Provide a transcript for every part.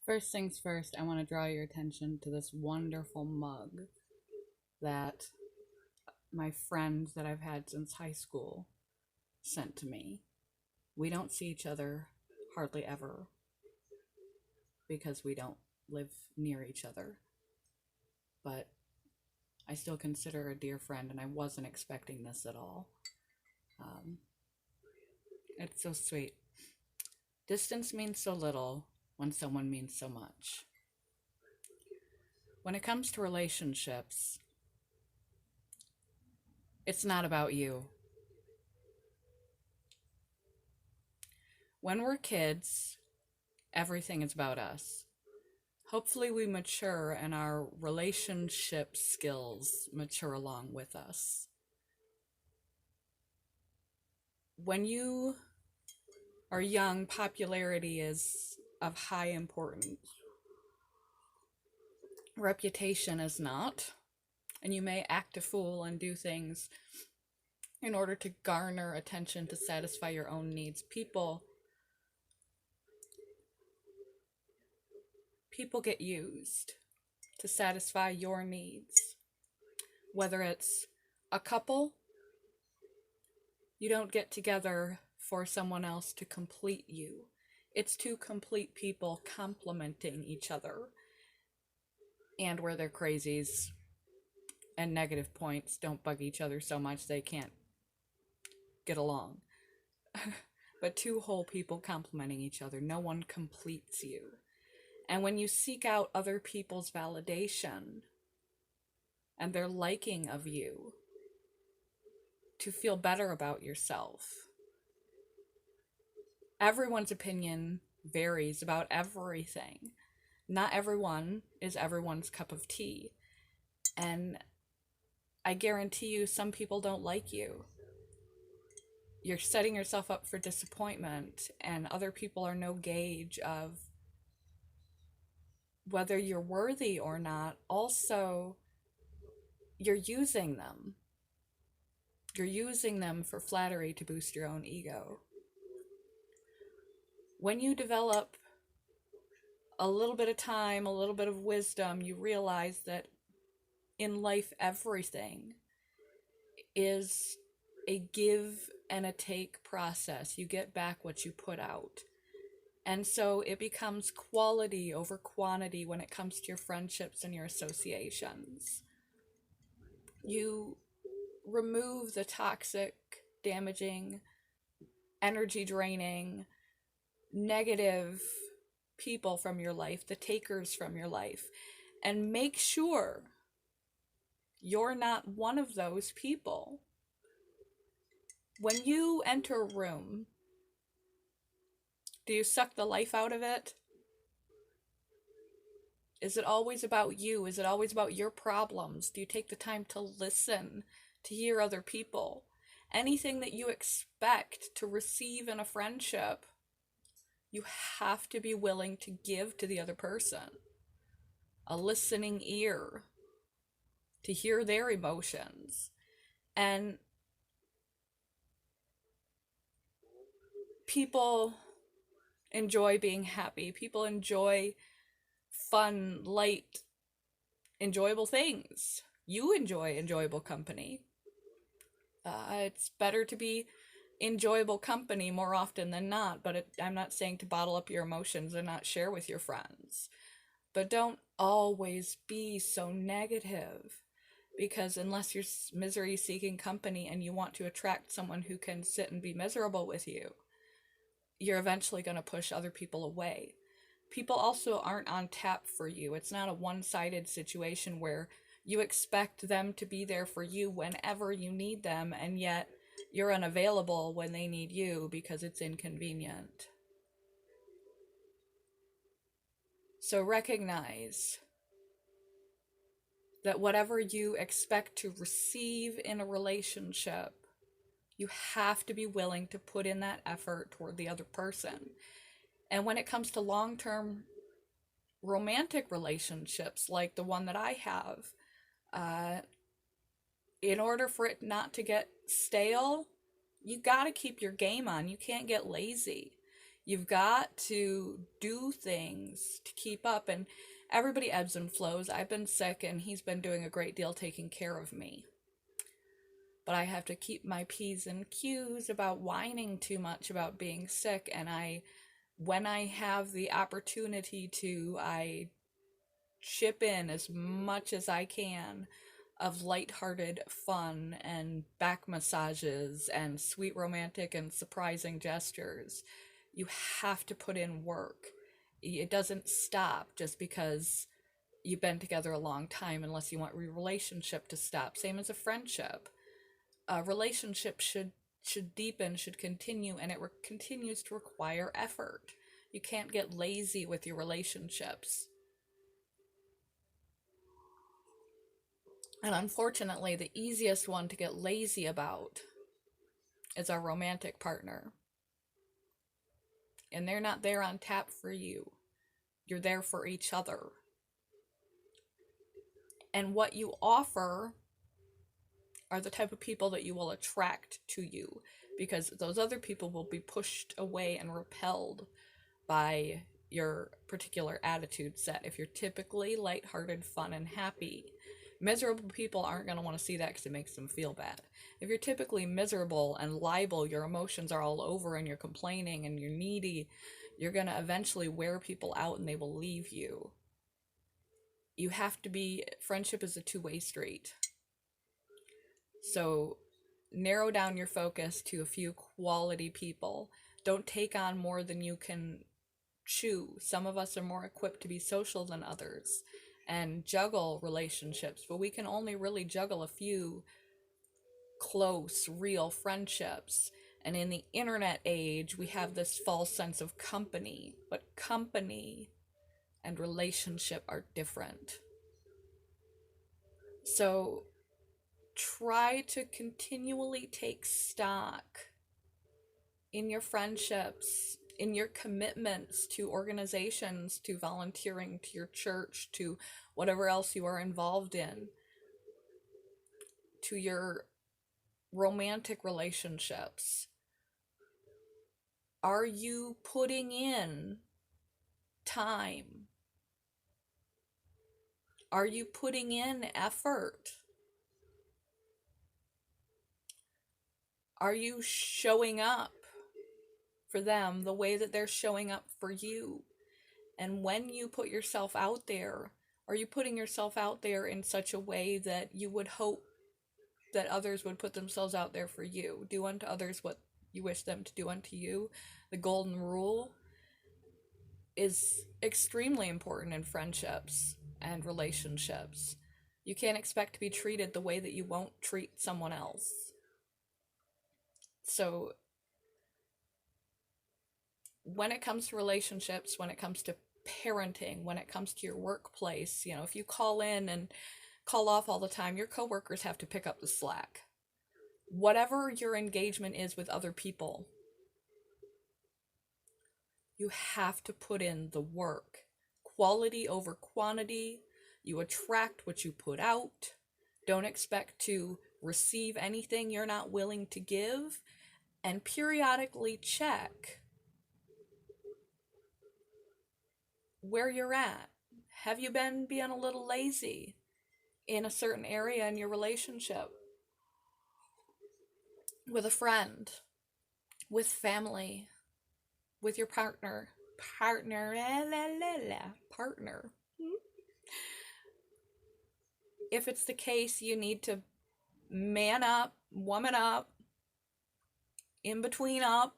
First things first, I want to draw your attention to this wonderful mug that my friend that I've had since high school sent to me. We don't see each other hardly ever because we don't live near each other, but I still consider her a dear friend, and I wasn't expecting this at all. Um, it's so sweet. Distance means so little when someone means so much. When it comes to relationships, it's not about you. When we're kids, everything is about us. Hopefully, we mature and our relationship skills mature along with us. When you are young, popularity is of high importance. Reputation is not, and you may act a fool and do things in order to garner attention to satisfy your own needs. People get used to satisfy your needs. Whether it's a couple, you don't get together for someone else to complete you. It's two complete people complementing each other. And where they're crazies and negative points don't bug each other so much they can't get along. But two whole people complementing each other. No one completes you. And when you seek out other people's validation and their liking of you to feel better about yourself, everyone's opinion varies about everything. Not everyone is everyone's cup of tea. And I guarantee you, some people don't like you. You're setting yourself up for disappointment, and other people are no gauge of whether you're worthy or not. Also, you're using them. You're using them for flattery to boost your own ego. When you develop a little bit of time, a little bit of wisdom, you realize that in life, everything is a give and a take process. You get back what you put out. And so it becomes quality over quantity when it comes to your friendships and your associations. You remove the toxic, damaging, energy draining, negative people from your life, the takers from your life, and make sure you're not one of those people. When you enter a room, do you suck the life out of it? Is it always about you? Is it always about your problems? Do you take the time to listen, to hear other people? Anything that you expect to receive in a friendship, you have to be willing to give to the other person. A listening ear to hear their emotions. And people enjoy being happy. People enjoy fun, light, enjoyable things. You enjoy enjoyable company. It's better to be enjoyable company more often than not, but I'm not saying to bottle up your emotions and not share with your friends. But don't always be so negative, because unless you're misery seeking company and you want to attract someone who can sit and be miserable with you, you're eventually going to push other people away. People also aren't on tap for you. It's not a one-sided situation where you expect them to be there for you whenever you need them, and yet you're unavailable when they need you because it's inconvenient. So recognize that whatever you expect to receive in a relationship, you have to be willing to put in that effort toward the other person. And when it comes to long-term romantic relationships like the one that I have, in order for it not to get stale, you gotta keep your game on. You can't get lazy. You've got to do things to keep up, and everybody ebbs and flows. I've been sick, and he's been doing a great deal taking care of me. But I have to keep my P's and Q's about whining too much about being sick, and when I have the opportunity to, I chip in as much as I can of lighthearted fun and back massages and sweet romantic and surprising gestures. You have to put in work. It doesn't stop just because you've been together a long time, unless you want your relationship to stop. Same as a friendship. A relationship should deepen, should continue, and it continues to require effort. You can't get lazy with your relationships. And unfortunately, the easiest one to get lazy about is our romantic partner. And they're not there on tap for you. You're there for each other. And what you offer are the type of people that you will attract to you, because those other people will be pushed away and repelled by your particular attitude set. If you're typically lighthearted, fun, and happy, miserable people aren't going to want to see that because it makes them feel bad. If you're typically miserable and liable, your emotions are all over and you're complaining and you're needy, you're going to eventually wear people out and they will leave you. You have to be, friendship is a two-way street. So narrow down your focus to a few quality people. Don't take on more than you can chew. Some of us are more equipped to be social than others and juggle relationships, but we can only really juggle a few close, real friendships. And in the internet age, we have this false sense of company, but company and relationship are different. So try to continually take stock in your friendships, in your commitments to organizations, to volunteering, to your church, to whatever else you are involved in, to your romantic relationships. Are you putting in time? Are you putting in effort? Are you showing up for them the way that they're showing up for you? And when you put yourself out there, are you putting yourself out there in such a way that you would hope that others would put themselves out there for you? Do unto others what you wish them to do unto you. The golden rule is extremely important in friendships and relationships. You can't expect to be treated the way that you won't treat someone else. So when it comes to relationships, when it comes to parenting, when it comes to your workplace, if you call in and call off all the time, your coworkers have to pick up the slack. Whatever your engagement is with other people, you have to put in the work. Quality over quantity. You attract what you put out. Don't expect to receive anything you're not willing to give. And periodically check where you're at. Have you been being a little lazy in a certain area in your relationship? With a friend, with family, with your partner. Partner. If it's the case, you need to man up, woman up, in between up,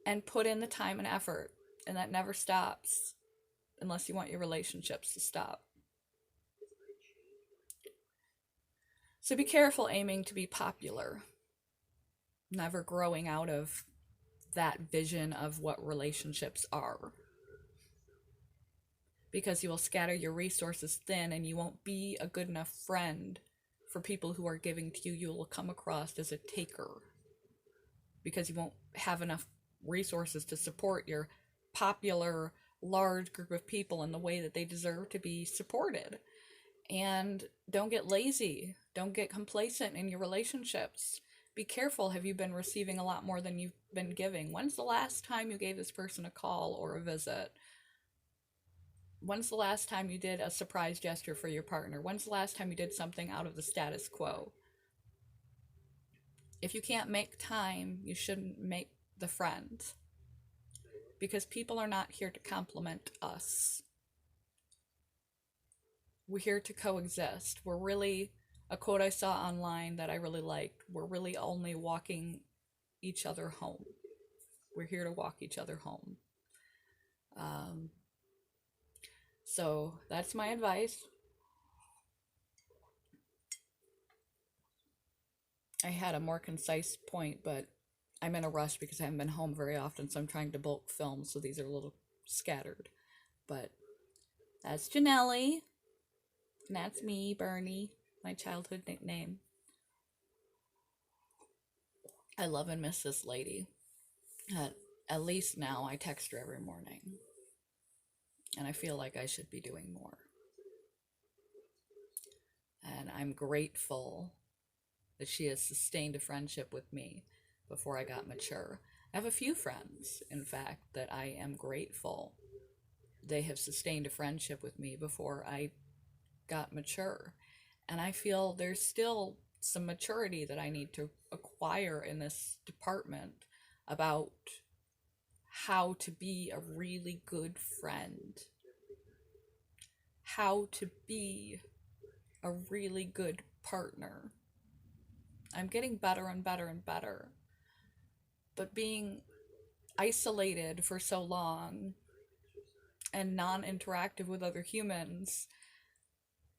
and put in the time and effort. And that never stops unless you want your relationships to stop. So be careful aiming to be popular, never growing out of that vision of what relationships are. Because you will scatter your resources thin and you won't be a good enough friend for people who are giving to you. You will come across as a taker because you won't have enough resources to support your popular, large group of people in the way that they deserve to be supported. And don't get lazy. Don't get complacent in your relationships. Be careful. Have you been receiving a lot more than you've been giving? When's the last time you gave this person a call or a visit? When's the last time you did a surprise gesture for your partner? When's the last time you did something out of the status quo? If you can't make time, you shouldn't make the friend. Because people are not here to compliment us. We're here to coexist. We're really, a quote I saw online that I really liked, we're really only walking each other home. We're here to walk each other home. So that's my advice. I had a more concise point, but I'm in a rush because I haven't been home very often, so I'm trying to bulk film, so these are a little scattered. But that's Janelle. And that's me, Bernie, my childhood nickname. I love and miss this lady. At least now I text her every morning. And I feel like I should be doing more. And I'm grateful that she has sustained a friendship with me before I got mature. I have a few friends, in fact, that I am grateful they have sustained a friendship with me before I got mature. And I feel there's still some maturity that I need to acquire in this department about how to be a really good friend, how to be a really good partner. I'm getting better and better and better. But being isolated for so long and non-interactive with other humans,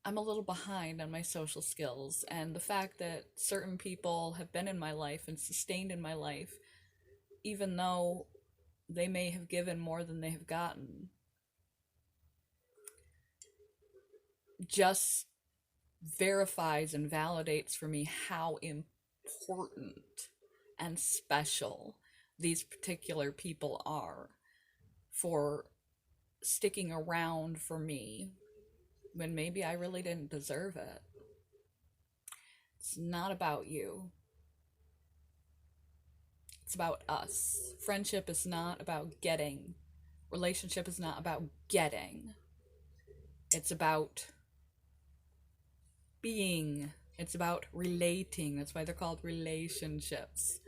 I'm a little behind on my social skills. And the fact that certain people have been in my life and sustained in my life, even though they may have given more than they have gotten, just verifies and validates for me how important and special these particular people are for sticking around for me when maybe I really didn't deserve it. It's not about you. It's about us. Friendship is not about getting. Relationship is not about getting. It's about being. It's about relating. That's why they're called relationships.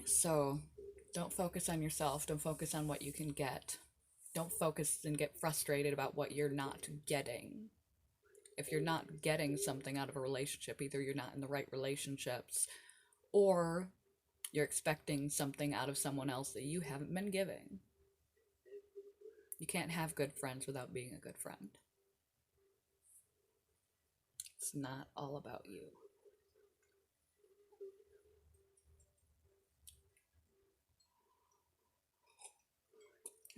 So don't focus on yourself. Don't focus on what you can get. Don't focus and get frustrated about what you're not getting. If you're not getting something out of a relationship, either you're not in the right relationships or you're expecting something out of someone else that you haven't been giving. You can't have good friends without being a good friend. It's not all about you.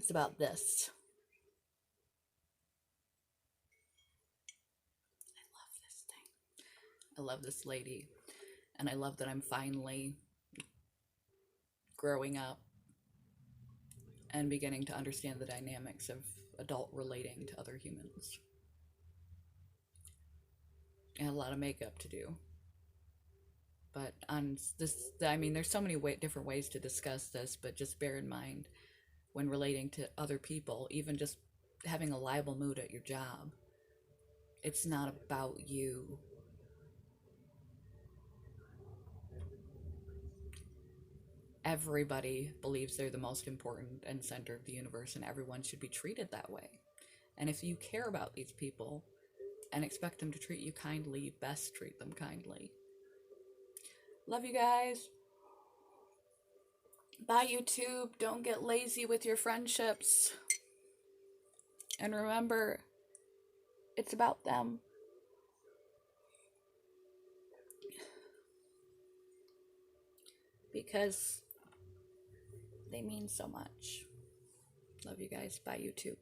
It's about this. I love this thing. I love this lady. And I love that I'm finally growing up and beginning to understand the dynamics of adult relating to other humans. I had a lot of makeup to do. But on this, I mean, there's so many different ways to discuss this, but just bear in mind when relating to other people, even just having a liable mood at your job, it's not about you. Everybody believes they're the most important and center of the universe, and everyone should be treated that way. And if you care about these people and expect them to treat you kindly, you best treat them kindly. Love you guys. Bye, YouTube. Don't get lazy with your friendships. And remember, it's about them. Because they mean so much. Love you guys. Bye, YouTube.